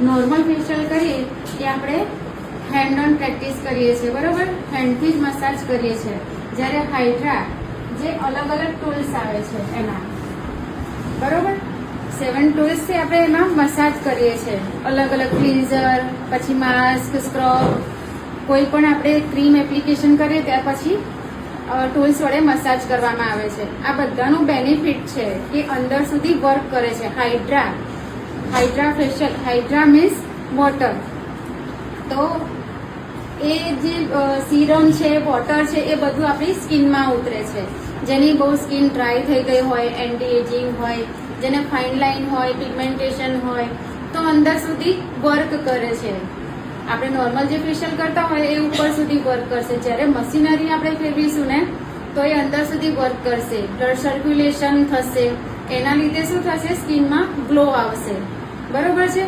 Normal facial કરીએ એ આપણે hand on practice કરીએ છીએ, બરોબર, હેન્ડથી જ મસાજ કરીએ છીએ. જ્યારે હાઇડ્રા જે અલગ અલગ ટૂલ્સ આવે છે એમાં, બરોબર, 7 ટૂલ્સ થી આપણે એમાં મસાજ કરીએ છીએ. અલગ અલગ ક્લિન્ઝર, પછી માસ્ક, સ્ક્રબ, કોઈ પણ આપણે ક્રીમ એપ્લિકેશન કરીએ ત્યાર પછી ટૂલ્સ વડે મસાજ કરવામાં આવે છે. આ બધાનું બેનિફિટ છે કે અંદર સુધી વર્ક કરે છે. Hydra facial, Hydra means water. તો એ જે સિરમ છે, વોટર છે, એ બધું આપણી સ્કિનમાં ઉતરે છે. જેની બહુ સ્કિન ડ્રાય થઈ ગઈ હોય, એન્ટી એજિંગ હોય, જેને ફાઇન લાઇન હોય, પિગમેન્ટેશન હોય, તો અંદર સુધી વર્ક કરે છે. આપણે નોર્મલ જે ફેશિયલ કરતા હોય એ ઉપર સુધી વર્ક કરશે. જ્યારે મશીનરી આપણે ફેરવીશું ને તો એ અંદર સુધી વર્ક કરશે. બ્લડ સર્ક્યુલેશન થશે, એના લીધે શું થશે, સ્કિનમાં ગ્લો આવશે. બરોબર છે.